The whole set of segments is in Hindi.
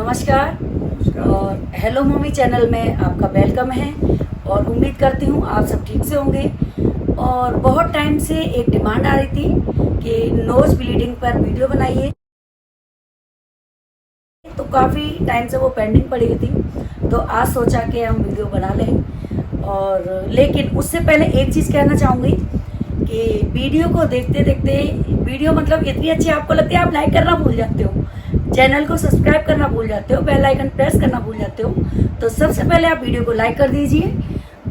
नमस्कार और हेलो मम्मी चैनल में आपका वेलकम है और उम्मीद करती हूँ आप सब ठीक से होंगे। और बहुत टाइम से एक डिमांड आ रही थी कि नोज ब्लीडिंग पर वीडियो बनाइए, तो काफ़ी टाइम से वो पेंडिंग पड़ी हुई थी, तो आज सोचा कि हम वीडियो बना लें। और लेकिन उससे पहले एक चीज़ कहना चाहूँगी कि वीडियो को देखते देखते वीडियो मतलब इतनी अच्छी आपको लगती है, आप लाइक करना भूल जाते हो, चैनल को सब्सक्राइब करना भूल जाते हो, बेल आइकन प्रेस करना भूल जाते हो। तो सबसे पहले आप वीडियो को लाइक कर दीजिए।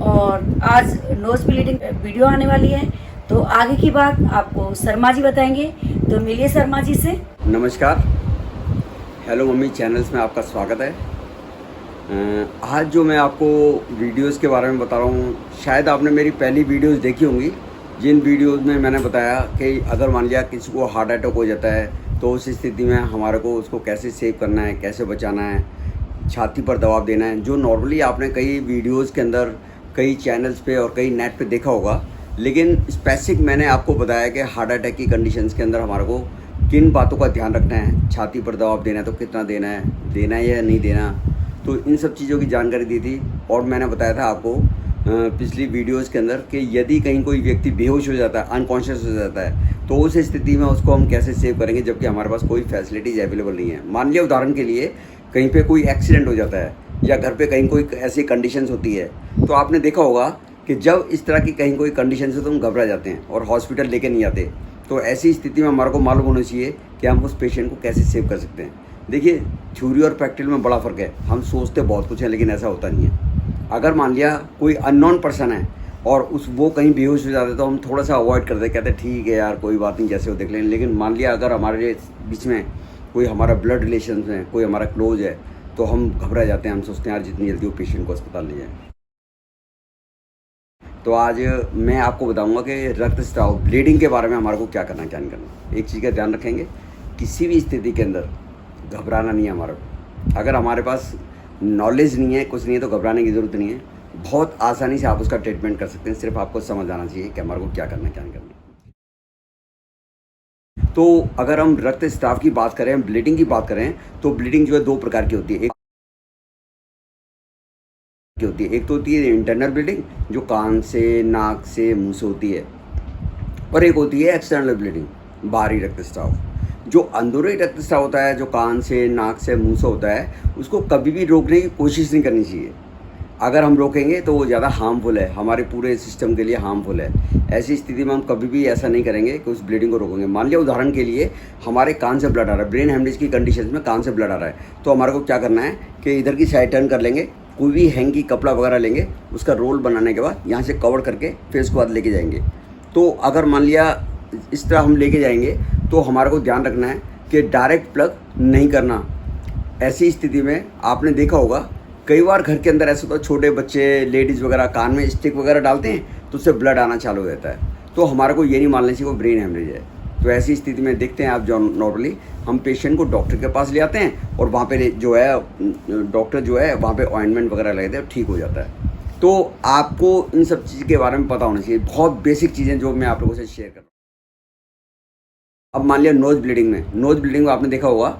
और आज नोज ब्लीडिंग वीडियो आने वाली है, तो आगे की बात आपको शर्मा जी बताएंगे, तो मिलिए शर्मा जी से। नमस्कार, हेलो मम्मी चैनल्स में आपका स्वागत है। आज जो मैं आपको वीडियोस के बारे में बता रहा हूँ, शायद आपने मेरी पहली वीडियोस देखी होंगी, जिन वीडियोस में मैंने बताया कि अगर मान लिया किसी को हार्ट अटैक हो जाता है तो उस स्थिति में हमारे को उसको कैसे सेव करना है, कैसे बचाना है, छाती पर दबाव देना है, जो नॉर्मली आपने कई वीडियोस के अंदर कई चैनल्स पे और कई नेट पे देखा होगा। लेकिन स्पेसिफिक मैंने आपको बताया कि हार्ट अटैक की कंडीशंस के अंदर हमारे को किन बातों का ध्यान रखना है, छाती पर दबाव देना है तो कितना देना है या नहीं देना, तो इन सब चीज़ों की जानकारी दी थी। और मैंने बताया था आपको पिछली वीडियोस के अंदर कि यदि कहीं कोई व्यक्ति बेहोश हो जाता है, अनकॉन्शियस हो जाता है, तो उस स्थिति में उसको हम कैसे सेव करेंगे, जबकि हमारे पास कोई फैसिलिटीज़ अवेलेबल नहीं है। मान लिया उदाहरण के लिए कहीं पे कोई एक्सीडेंट हो जाता है या घर पे कहीं कोई ऐसी कंडीशंस होती है, तो आपने देखा होगा कि जब इस तरह की कहीं कोई कंडीशंस हो तो हम घबरा जाते हैं और हॉस्पिटल लेके नहीं आते। तो ऐसी स्थिति में हमारे को मालूम होना चाहिए कि हम उस पेशेंट को कैसे सेव कर सकते हैं। देखिए, थ्योरी और प्रैक्टिकल में बड़ा फ़र्क है। हम सोचते बहुत कुछ है लेकिन ऐसा होता नहीं है। अगर मान लिया कोई अननोन पर्सन है और वो कहीं बेहोश हो जाता है तो हम थोड़ा सा अवॉइड करते, कहते हैं ठीक है यार कोई बात नहीं, जैसे वो देख लेंगे। लेकिन मान लिया अगर हमारे बीच में कोई हमारा ब्लड रिलेशन है, कोई हमारा क्लोज है, तो हम घबरा जाते हैं, हम सोचते हैं यार जितनी जल्दी वो पेशेंट को अस्पताल ले जाए। तो आज मैं आपको बताऊंगा कि रक्तस्राव ब्लीडिंग के बारे में हमारे को क्या करना क्या नहीं करना। एक चीज़ का ध्यान रखेंगे, किसी भी स्थिति के अंदर घबराना नहीं है हमारे को। अगर हमारे पास नॉलेज नहीं है, कुछ नहीं है, तो घबराने की ज़रूरत नहीं है। बहुत आसानी से आप उसका ट्रीटमेंट कर सकते हैं, सिर्फ आपको समझ आना चाहिए कि हमारे को क्या करना क्या नहीं करना। तो अगर हम रक्तस्राव की बात करें, ब्लीडिंग की बात करें, तो ब्लीडिंग जो है दो प्रकार की होती है। एक तो होती है इंटरनल ब्लीडिंग, जो कान से, नाक से, मुंह से होती है, और एक होती है एक्सटर्नल ब्लीडिंग, बाहरी रक्तस्राव। जो अंदरूनी रक्तस्राव होता है, जो कान से, नाक से, मुंह से होता है, उसको कभी भी रोकने की कोशिश नहीं करनी चाहिए। अगर हम रोकेंगे तो वो ज़्यादा हार्मफुल है, हमारे पूरे सिस्टम के लिए हार्मफुल है। ऐसी स्थिति में हम कभी भी ऐसा नहीं करेंगे कि उस ब्लीडिंग को रोकेंगे। मान लिया उदाहरण के लिए हमारे कान से ब्लड आ रहा है, ब्रेन हेमरेज की कंडीशन में कान से ब्लड आ रहा है, तो हमारे को क्या करना है कि इधर की साइड टर्न कर लेंगे, कोई भी हैंगी कपड़ा वगैरह लेंगे, उसका रोल बनाने के बाद यहाँ से कवर करके फिर उसके बाद लेके जाएंगे। तो अगर मान लिया इस तरह हम लेके जाएंगे तो हमारे को ध्यान रखना है कि डायरेक्ट प्लग नहीं करना। ऐसी स्थिति में आपने देखा होगा कई बार घर के अंदर ऐसा होता है, छोटे बच्चे, लेडीज़ वगैरह कान में स्टिक वगैरह डालते हैं तो उससे ब्लड आना चालू हो जाता है। तो हमारे को ये नहीं मानना चाहिए वो ब्रेन हेमरेज है। तो ऐसी स्थिति में देखते हैं आप, जो नॉर्मली हम पेशेंट को डॉक्टर के पास ले आते हैं और वहाँ पे जो है डॉक्टर जो है वहाँ पे ऑइंटमेंट वगैरह लगाते हैं, ठीक हो जाता है। तो आपको इन सब चीज़ के बारे में पता होना चाहिए, बहुत बेसिक चीज़ें जो मैं आप लोगों से शेयर कर रहा हूँ। अब मान लिया नोज ब्लीडिंग में आपने देखा होगा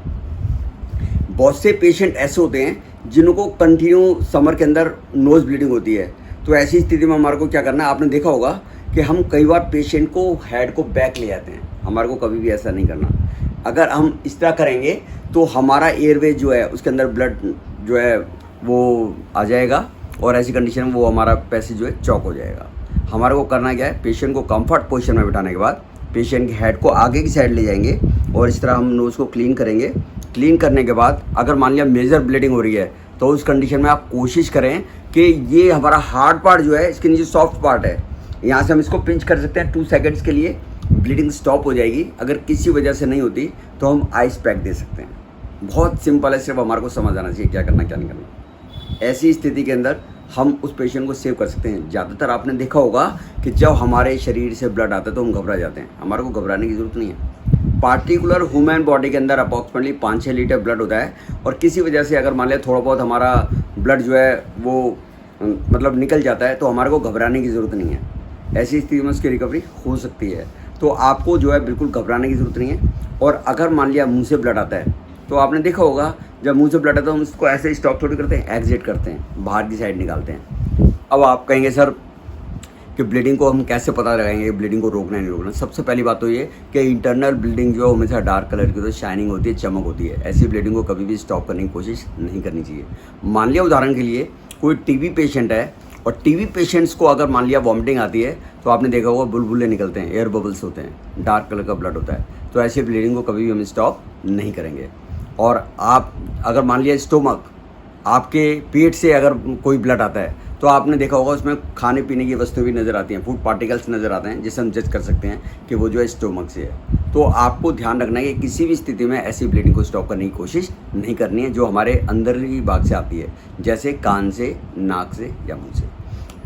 बहुत से पेशेंट ऐसे होते हैं जिनको कंटिन्यू समर के अंदर नोज ब्लीडिंग होती है। तो ऐसी स्थिति में हमारे को क्या करना है, आपने देखा होगा कि हम कई बार पेशेंट को हेड को बैक ले जाते हैं। हमारे को कभी भी ऐसा नहीं करना। अगर हम इस तरह करेंगे तो हमारा एयरवे जो है उसके अंदर ब्लड जो है वो आ जाएगा और ऐसी कंडीशन में वो हमारा पैसेज जो है चौक हो जाएगा। हमारे को करना क्या है, पेशेंट को कंफर्ट पोजीशन में बिठाने के बाद पेशेंट की हेड को आगे की साइड ले जाएंगे और इस तरह हम नोज़ को क्लीन करेंगे। क्लीन करने के बाद अगर मान लिया मेजर ब्लीडिंग हो रही है तो उस कंडीशन में आप कोशिश करें कि ये हमारा हार्ड पार्ट जो है, इसके नीचे सॉफ्ट पार्ट है, यहाँ से हम इसको पिंच कर सकते हैं 2 सेकेंड्स के लिए, ब्लीडिंग स्टॉप हो जाएगी। अगर किसी वजह से नहीं होती तो हम आइस पैक दे सकते हैं। बहुत सिंपल है, सिर्फ हमारे को समझ आना चाहिए क्या करना क्या नहीं करना। ऐसी स्थिति के अंदर हम उस पेशेंट को सेव कर सकते हैं। ज़्यादातर आपने देखा होगा कि जब हमारे शरीर से ब्लड आता है तो हम घबरा जाते हैं। हमारे को घबराने की ज़रूरत नहीं है। पार्टिकुलर ह्यूमन बॉडी के अंदर अप्रॉक्सीमेटली 5-6 लीटर ब्लड होता है, और किसी वजह से अगर मान लिया थोड़ा बहुत हमारा ब्लड जो है वो मतलब निकल जाता है तो हमारे को घबराने की ज़रूरत नहीं है। ऐसी स्थिति में उसकी रिकवरी हो सकती है। तो आपको जो है बिल्कुल घबराने की ज़रूरत नहीं है। और अगर मान लिया मुंह से ब्लड आता है तो आपने देखा होगा जब मुंह से ब्लड आता है तो हम उसको ऐसे स्टॉप थोड़ी करते हैं, एग्जिट करते हैं, बाहर की साइड निकालते हैं। अब आप कहेंगे सर कि ब्लीडिंग को हम कैसे पता लगाएंगे, ब्लीडिंग को रोकना है नहीं रोकना। सबसे पहली बात तो ये कि इंटरनल ब्लीडिंग जो हमेशा डार्क कलर की होती है, शाइनिंग होती है, चमक होती है, ऐसी ब्लीडिंग को कभी भी स्टॉप करने की कोशिश नहीं करनी चाहिए। मान लिया उदाहरण के लिए कोई टीबी पेशेंट है और टीबी पेशेंट्स को अगर मान लिया वॉमिटिंग आती है तो आपने देखा होगा बुलबुले निकलते हैं, एयर बबल्स होते हैं, डार्क कलर का ब्लड होता है, तो ऐसी ब्लीडिंग को कभी भी हम स्टॉप नहीं करेंगे। और आप अगर मान लिया स्टोमक, आपके पेट से अगर कोई ब्लड आता है तो आपने देखा होगा उसमें खाने पीने की वस्तुएं भी नज़र आती हैं, फूड पार्टिकल्स नज़र आते हैं, जिससे हम जज कर सकते हैं कि वो जो है स्टोमक से है। तो आपको ध्यान रखना है कि किसी भी स्थिति में ऐसी ब्लीडिंग को स्टॉप करने की कोशिश नहीं करनी है जो हमारे अंदर ही भाग से आती है, जैसे कान से, नाक से या मुंह से।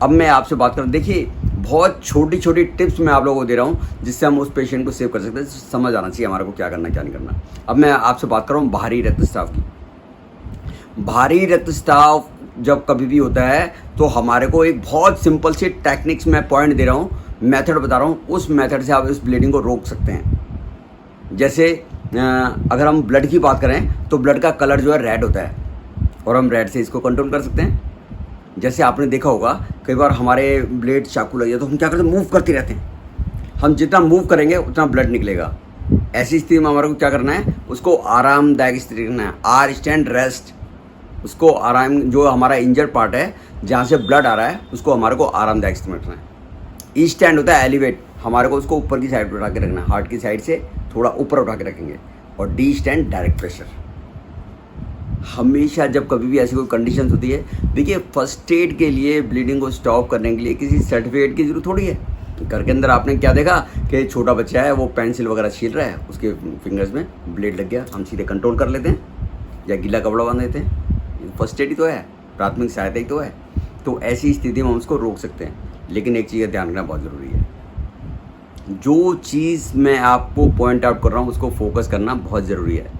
अब मैं आपसे बात करूँ, देखिए बहुत छोटी छोटी टिप्स मैं आप लोगों को दे रहा हूँ जिससे हम उस पेशेंट को सेव कर सकते हैं। समझ आना चाहिए हमारे को क्या करना क्या नहीं करना। अब मैं आपसे बात कर रहा हूँ बाहरी रक्तस्राव की। बाहरी रक्तस्राव जब कभी भी होता है तो हमारे को एक बहुत सिंपल सी टेक्निक्स मैं पॉइंट दे रहा हूँ, मेथड बता रहा हूँ, उस मेथड से आप इस ब्लीडिंग को रोक सकते हैं। जैसे अगर हम ब्लड की बात करें तो ब्लड का कलर जो है रेड होता है और हम रेड से इसको कंट्रोल कर सकते हैं। जैसे आपने देखा होगा कई बार हमारे ब्लेड चाकू लग जाए तो हम क्या करते हैं, मूव करते रहते हैं। हम जितना मूव करेंगे उतना ब्लड निकलेगा। ऐसी स्थिति में हमारे को क्या करना है, उसको आरामदायक स्थिति करना है, आर स्टैंड रेस्ट। उसको आराम, जो हमारा इंजर्ड पार्ट है जहाँ से ब्लड आ रहा है उसको हमारे को आरामदायक स्थिति में रखना है। ई स्टैंड होता है एलिवेट, हमारे को उसको ऊपर की साइड पर उठा के रखना है, हार्ट की साइड से थोड़ा ऊपर उठा के रखेंगे। और डी स्टैंड डायरेक्ट प्रेशर। हमेशा जब कभी भी ऐसी कोई कंडीशन होती है, देखिए फर्स्ट एड के लिए ब्लीडिंग को स्टॉप करने के लिए किसी सर्टिफिकेट की जरूरत थोड़ी है। घर के अंदर आपने क्या देखा कि छोटा बच्चा है वो पेंसिल वगैरह छील रहा है, उसके फिंगर्स में ब्लेड लग गया, हम सीधे कंट्रोल कर लेते हैं या गीला कपड़ा बांध देते हैं। फर्स्ट एड ही तो है, प्राथमिक सहायता ही तो है। तो ऐसी स्थिति में हम उसको रोक सकते हैं। लेकिन एक चीज़ का ध्यान रखना बहुत ज़रूरी है, जो चीज़ मैं आपको पॉइंट आउट कर रहा हूँ उसको फोकस करना बहुत ज़रूरी है।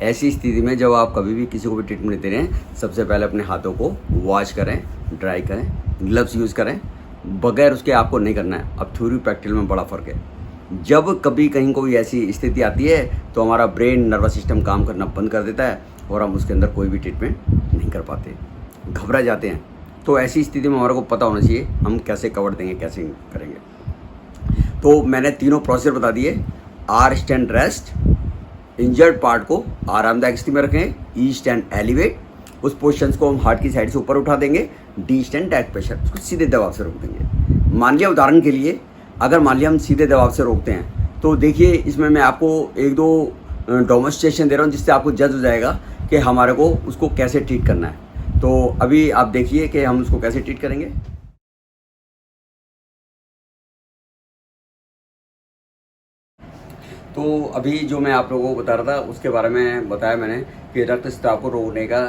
ऐसी स्थिति में जब आप कभी भी किसी को भी ट्रीटमेंट देते रहें, सबसे पहले अपने हाथों को वॉश करें, ड्राई करें, ग्लव्स यूज़ करें, बगैर उसके आपको नहीं करना है। अब थ्योरी प्रैक्टिकल में बड़ा फ़र्क है। जब कभी कहीं कोई ऐसी स्थिति आती है तो हमारा ब्रेन नर्वस सिस्टम काम करना बंद कर देता है और हम उसके अंदर कोई भी ट्रीटमेंट नहीं कर पाते, घबरा जाते हैं। तो ऐसी स्थिति में हमारे को पता होना चाहिए हम कैसे कवर देंगे, कैसे करेंगे। तो मैंने तीनों प्रोसीजर बता दिए। R stand rest, injured part को आरामदायक स्थिति में रखें, ई स्टैंड एलिवेट, उस पोजिशन को हम हार्ट की साइड से ऊपर उठा देंगे, डी स्टैंड डायरेक्ट प्रेशर, उसको सीधे दबाव से रोक देंगे। मान लिया उदाहरण के लिए, अगर मान लिया हम सीधे दबाव से रोकते हैं तो देखिए इसमें मैं आपको एक दो डेमोन्स्ट्रेशन दे रहा हूँ जिससे आपको जज हो जाएगा कि हमारे को उसको कैसे ट्रीट करना है। तो अभी आप देखिए कि हम उसको कैसे ट्रीट करेंगे। तो अभी जो मैं आप लोगों को बता रहा था उसके बारे में बताया मैंने कि रक्तस्राव को रोकने का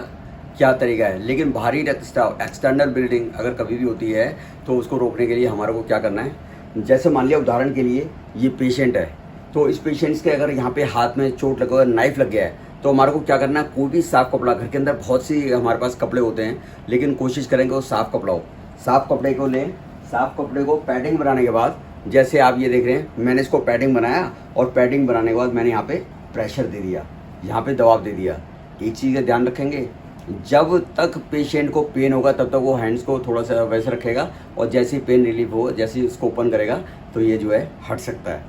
क्या तरीका है। लेकिन बाहरी रक्तस्राव, एक्सटर्नल ब्लीडिंग अगर कभी भी होती है तो उसको रोकने के लिए हमारे को क्या करना है। जैसे मान लिया उदाहरण के लिए ये पेशेंट है, तो इस पेशेंट्स के अगर यहाँ पे हाथ में चोट लगा हुआ, नाइफ लग गया है, तो हमारे को क्या करना है, कोई भी साफ कपड़ा, घर के अंदर बहुत सी हमारे पास कपड़े होते हैं लेकिन कोशिश करेंगे वो साफ कपड़ा हो। साफ कपड़े को लें, साफ कपड़े को पैडिंग बनाने के बाद, जैसे आप ये देख रहे हैं मैंने इसको पैडिंग बनाया और पैडिंग बनाने के बाद मैंने यहाँ पे प्रेशर दे दिया, यहाँ पे दबाव दे दिया। एक चीज़ का ध्यान रखेंगे, जब तक पेशेंट को पेन होगा तब तक वो हैंड्स को थोड़ा सा वैसे रखेगा और जैसे ही पेन रिलीफ हो, जैसे ही उसको ओपन करेगा तो ये जो है हट सकता है।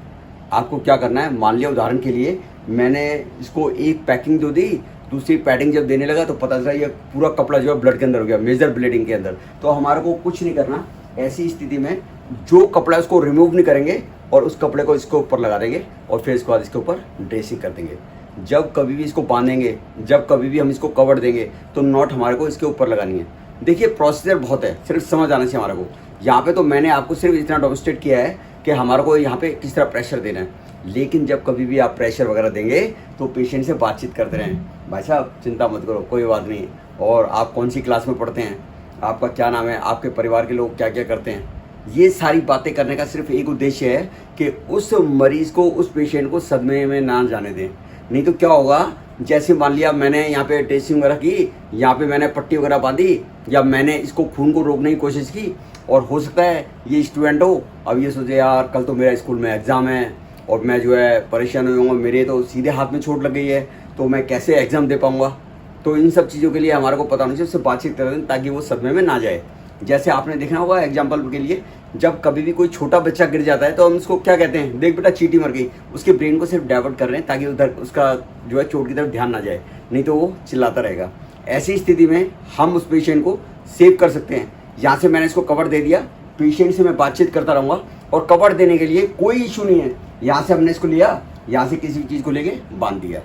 आपको क्या करना है, मान लिया उदाहरण के लिए मैंने इसको एक पैकिंग दो दी, दूसरी पैडिंग जब देने लगा तो पता चला ये पूरा कपड़ा जो है ब्लड के अंदर हो गया, मेजर ब्लीडिंग के अंदर। तो हमारे को कुछ नहीं करना, ऐसी स्थिति में जो कपड़ा उसको रिमूव नहीं करेंगे और उस कपड़े को इसके ऊपर लगा देंगे और फिर इसके बाद इसके ऊपर ड्रेसिंग कर देंगे। जब कभी भी इसको बांधेंगे, जब कभी भी हम इसको कवर देंगे तो नॉट हमारे को इसके ऊपर लगानी है। देखिए प्रोसीजर बहुत है, सिर्फ समझ आना चाहिए हमारे को। यहाँ पे तो मैंने आपको सिर्फ इतना डेमोन्स्ट्रेट किया है कि हमारे को यहाँ पे किस तरह प्रेशर देना है। लेकिन जब कभी भी आप प्रेशर वगैरह देंगे तो पेशेंट से बातचीत करते रहें, भाई साहब चिंता मत करो, कोई बात नहीं, और आप कौन सी क्लास में पढ़ते हैं, आपका क्या नाम है, आपके परिवार के लोग क्या क्या करते हैं। ये सारी बातें करने का सिर्फ एक उद्देश्य है कि उस मरीज़ को, उस पेशेंट को सदमे में ना जाने दें। नहीं तो क्या होगा, जैसे मान लिया मैंने यहाँ पे ड्रेसिंग वगैरह की, यहाँ पे मैंने पट्टी वगैरह बांधी या मैंने इसको खून को रोकने की कोशिश की, और हो सकता है ये स्टूडेंट हो, अब ये सोचे यार कल तो मेरा स्कूल में एग्ज़ाम है और मैं जो है परेशान हो जाऊँगा, मेरे तो सीधे हाथ में चोट लग गई है तो मैं कैसे एग्ज़ाम दे पाऊँगा। तो इन सब चीज़ों के लिए हमारे को पता होना चाहिए, उससे बातचीत करें ताकि वो सदमे में ना जाए। जैसे आपने देखना होगा एग्जाम्पल के लिए, जब कभी भी कोई छोटा बच्चा गिर जाता है तो हम उसको क्या कहते हैं, देख बेटा चींटी मर गई, उसके ब्रेन को सिर्फ डाइवर्ट कर रहे हैं ताकि उधर उसका जो है चोट की तरफ ध्यान ना जाए, नहीं तो वो चिल्लाता रहेगा। ऐसी स्थिति में हम उस पेशेंट को सेव कर सकते हैं। यहाँ से मैंने इसको कवर दे दिया, पेशेंट से मैं बातचीत करता रहूँगा और कवर देने के लिए कोई इशू नहीं है। यहाँ से हमने इसको लिया, यहाँ से किसी चीज़ को लेके बांध दिया।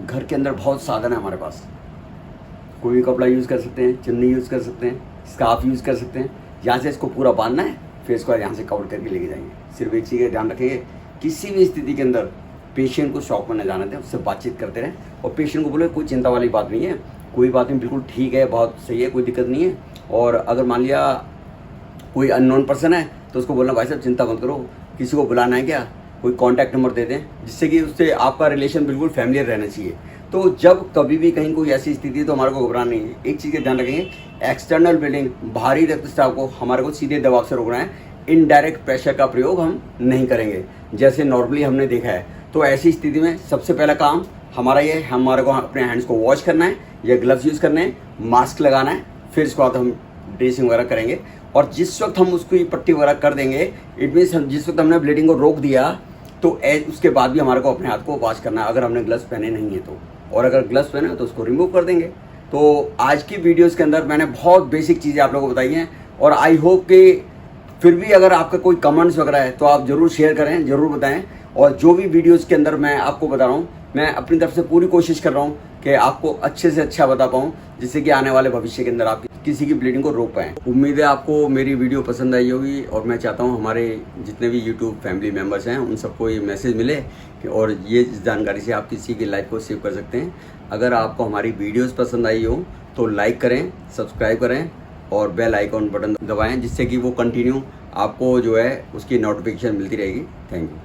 घर के अंदर बहुत साधन है हमारे पास, कोई भी कपड़ा यूज़ कर सकते हैं, चुन्नी यूज़ कर सकते हैं, स्कार्फ यूज़ कर सकते हैं। यहाँ से इसको पूरा बांधना है, फिर इसको यहाँ से कवर करके लेके जाएंगे। सिर्फ एक चीज़ का ध्यान रखेंगे, किसी भी स्थिति के अंदर पेशेंट को शॉक में न जाने दें, उससे बातचीत करते रहें और पेशेंट को बोले कोई चिंता वाली बात नहीं है, कोई बात नहीं, बिल्कुल ठीक है, बहुत सही है, कोई दिक्कत नहीं है। और अगर मान लिया कोई अननोन पर्सन है तो उसको बोलना भाई साहब चिंता मत करो, किसी को बुलाना है क्या, कोई कॉन्टैक्ट नंबर दे दें, जिससे कि उससे आपका रिलेशन बिल्कुल फैमिलियर रहना चाहिए। तो जब कभी भी कहीं कोई ऐसी स्थिति है तो हमारे को घबराना नहीं है। एक चीज़ का ध्यान रखेंगे, एक्सटर्नल ब्लीडिंग, बाहरी रक्तस्राव को हमारे को सीधे दबाव से रोकना है, इनडायरेक्ट प्रेशर का प्रयोग हम नहीं करेंगे जैसे नॉर्मली हमने देखा है। तो ऐसी स्थिति में सबसे पहला काम हमारा ये है, हमारे को अपने हैंड्स को वॉश करना है या ग्लव्स यूज़ करने हैं, मास्क लगाना है, फिर इसके बाद हम ड्रेसिंग वगैरह करेंगे। और जिस वक्त हम उसको ये पट्टी वगैरह कर देंगे, इट मीन्स जिस वक्त हमने ब्लीडिंग को रोक दिया तो उसके बाद भी हमारे को अपने हाथ को वॉश करना है, अगर हमने ग्लव्स पहने नहीं है तो। और अगर ग्लव्स पहने हो तो उसको रिमूव कर देंगे। तो आज की वीडियोस के अंदर मैंने बहुत बेसिक चीज़ें आप लोगों को बताई हैं और आई होप कि फिर भी अगर आपका कोई कमेंट्स वगैरह है तो आप ज़रूर शेयर करें, ज़रूर बताएं। और जो भी वीडियोस के अंदर मैं आपको बता रहा हूँ, मैं अपनी तरफ से पूरी कोशिश कर रहा हूँ कि आपको अच्छे से अच्छा बता पाऊँ, जिससे कि आने वाले भविष्य के अंदर आप किसी की ब्लीडिंग को रोक पाएँ। उम्मीद है आपको मेरी वीडियो पसंद आई होगी और मैं चाहता हूँ हमारे जितने भी यूट्यूब फैमिली मेम्बर्स हैं उन सबको ये मैसेज मिले और ये जानकारी से आप किसी की लाइफ को सेव कर सकते हैं। अगर आपको हमारी वीडियोज़ पसंद आई हो तो लाइक करें, सब्सक्राइब करें और बेल आइकॉन बटन दबाएं, जिससे कि वो कंटिन्यू आपको जो है उसकी नोटिफिकेशन मिलती रहेगी। Thank you.